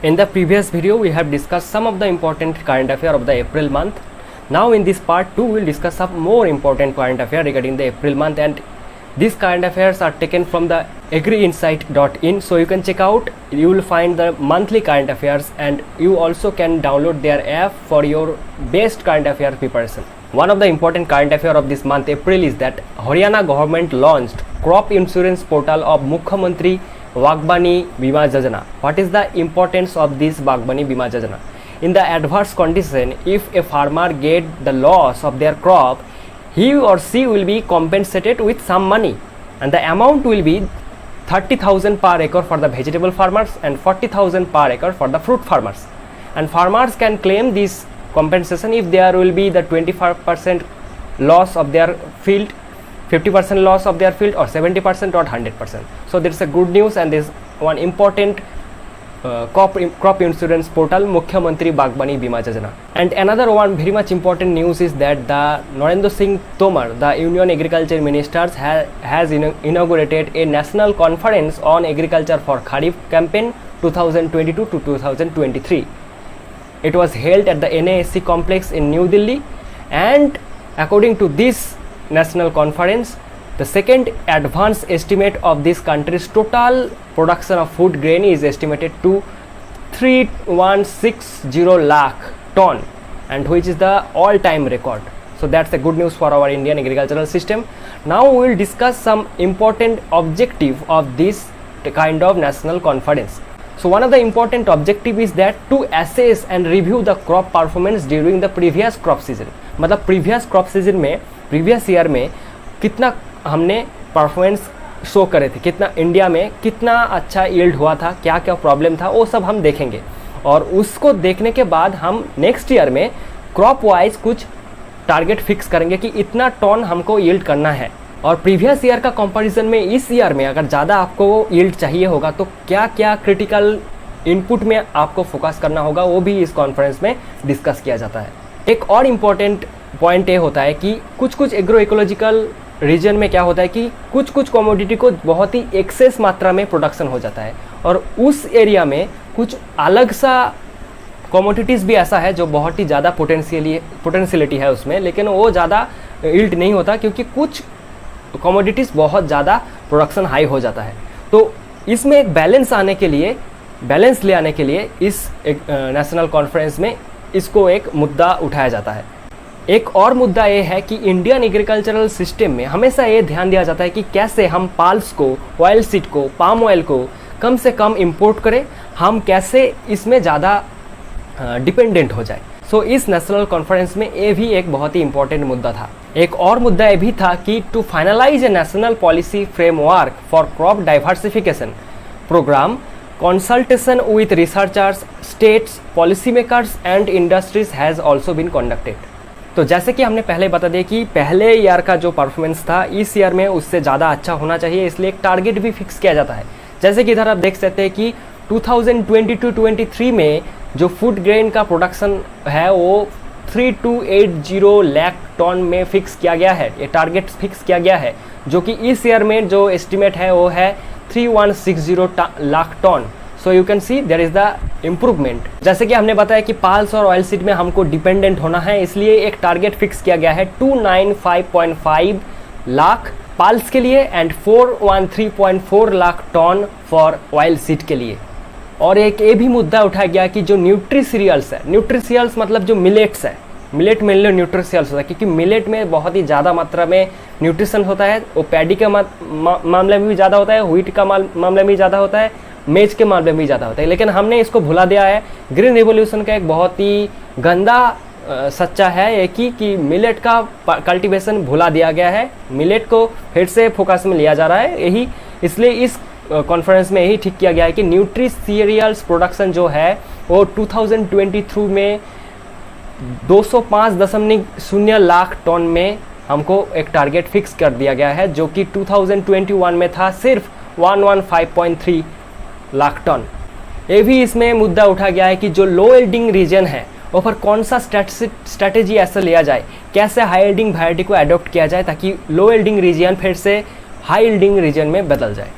In the previous video, we have discussed some of the important current affairs of the April month. Now in this part 2, we will discuss some more important current affairs regarding the April month, and these current affairs are taken from the agriinsight.in, so you can check out. You will find the monthly current affairs, and you also can download their app for your best current affairs preparation. One of the important current affairs of this month April is that Haryana government launched crop insurance portal of Mukhyamantri Baghbani Bima Yojana. What is the importance of this Baghbani Bima Yojana? In the adverse condition, if a farmer get the loss of their crop, he or she will be compensated with some money, and the amount will be 30,000 per acre for the vegetable farmers and 40,000 per acre for the fruit farmers. And farmers can claim this compensation if there will be the 25% loss of their field, 50% loss of their field, or 70% or 100%. So there is a good news, and there is one important crop insurance portal, Mukhyamantri Baghbani Bima Yojana. And another one very much important news is that the Narendra Singh Tomar, the Union Agriculture Minister, has inaugurated a national conference on agriculture for Kharif campaign 2022 to 2023. It was held at the NASC complex in New Delhi, and according to this national conference, the second advance estimate of this country's total production of food grain is estimated to 3160 lakh ton, and which is the all-time record. So that's a good news for our Indian agricultural system. Now we will discuss some important objective of this kind of national conference. So one of the important objective is that to assess and review the crop performance during the previous crop season. मतलब previous crop season में, previous year में कितना हमने performance show करे थे, कितना India में कितना अच्छा यील्ड हुआ था, क्या क्या प्रॉब्लम था, वो सब हम देखेंगे. और उसको देखने के बाद हम नेक्स्ट ईयर में क्रॉप वाइज कुछ टारगेट फिक्स करेंगे कि इतना टन हमको यील्ड करना है. और प्रीवियस ईयर का कंपैरिजन में इस ईयर में अगर ज़्यादा आपको यील्ड चाहिए होगा तो क्या क्या क्रिटिकल इनपुट में आपको फोकस करना होगा, वो भी इस कॉन्फ्रेंस में डिस्कस किया जाता है. एक और इम्पॉर्टेंट पॉइंट ये होता है कि कुछ एग्रो इकोलॉजिकल रीजन में क्या होता है कि कुछ कमोडिटी को बहुत ही एक्सेस मात्रा में प्रोडक्शन हो जाता है, और उस एरिया में कुछ अलग सा कमोडिटीज़ भी ऐसा है जो बहुत ही ज़्यादा पोटेंशियलिटी है उसमें, लेकिन वो ज़्यादा यील्ड नहीं होता क्योंकि कुछ कमोडिटीज़ बहुत ज़्यादा प्रोडक्शन हाई हो जाता है. तो इसमें एक बैलेंस ले आने के लिए इस नेशनल कॉन्फ्रेंस में इसको एक मुद्दा उठाया जाता है. एक और मुद्दा ये है कि इंडियन एग्रीकल्चरल सिस्टम में हमेशा ये ध्यान दिया जाता है कि कैसे हम पाल्स को, ऑयल सीड को, पाम ऑयल को कम से कम इंपोर्ट करें, हम कैसे इसमें ज़्यादा डिपेंडेंट हो जाए. सो इस नेशनल कॉन्फ्रेंस में ये भी एक बहुत ही इंपॉर्टेंट मुद्दा था. एक और मुद्दा ये भी था कि to finalize a national policy framework for crop diversification programme, consultation with researchers, states, policymakers and industries has also been conducted. तो जैसे कि हमने पहले बता दिया कि पहले ईयर का जो परफॉर्मेंस था इस ईयर में उससे ज़्यादा अच्छा होना चाहिए, इसलिए एक टारगेट भी फिक्स किया जाता है. जैसे कि इधर आप देख सकते हैं कि 2022-23 में जो फूड ग्रेन का प्रोडक्शन है वो 3280 लाख टन में फिक्स किया गया है. ये टारगेट फिक्स किया गया है, जो कि इस ईयर में जो एस्टिमेट है वो है 3160 lakh tonne. So you can see there is the improvement. जैसे कि हमने बताया कि पाल्स और ऑयल सीड में हमको डिपेंडेंट होना है, इसलिए एक टारगेट फिक्स किया गया है 295.5 लाख पाल्स के लिए and 413.4 lakh tonne for oil seed के लिए. और एक ये भी मुद्दा उठाया गया कि जो न्यूट्री सीरियल्स है, न्यूट्री सीरियल्स मतलब जो मिलेट्स है, मिलेट मेनली न्यूट्रिशियल्स होता है क्योंकि मिलेट में बहुत ही ज़्यादा मात्रा में न्यूट्रिशन होता है. वो पैडी के मामले में भी ज़्यादा होता है, व्हीट का मामले में भी ज़्यादा होता है, मेज के मामले में भी ज़्यादा होता है. लेकिन हमने इसको भुला दिया है. ग्रीन रिवोल्यूशन का एक बहुत ही गंदा सच्चा है ये कि मिलेट का कल्टीवेशन भुला दिया गया है, मिलेट को फिर से फोकस में लिया जा रहा है. यही इसलिए इस कॉन्फ्रेंस में यही ठीक किया गया है कि न्यूट्री सीरियल्स प्रोडक्शन जो है वो 2023 में 205.0 लाख टन में हमको एक टारगेट फिक्स कर दिया गया है, जो कि 2021 में था सिर्फ 115.3 लाख टन. ये भी इसमें मुद्दा उठा गया है कि जो लो यील्डिंग रीजन है वो पर कौन सा स्ट्रैटेजी ऐसा लिया जाए, कैसे हाई यील्डिंग वैरायटी को अडॉप्ट किया जाए ताकि लो यील्डिंग रीजन फिर से हाई यील्डिंग रीजन में बदल जाए.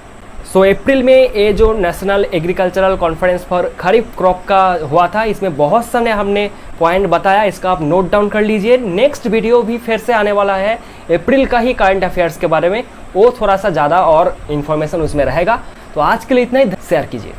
सो अप्रैल में ये जो national agricultural conference for kharif crop का हुआ था, इसमें बहुत सारे हमने पॉइंट बताया, इसका आप नोट डाउन कर लीजिए। नेक्स्ट वीडियो भी फिर से आने वाला है अप्रैल का ही करंट अफेयर्स के बारे में, वो थोड़ा सा ज़्यादा और इन्फॉर्मेशन उसमें रहेगा। तो आज के लिए इतना ही, शेयर कीजिए।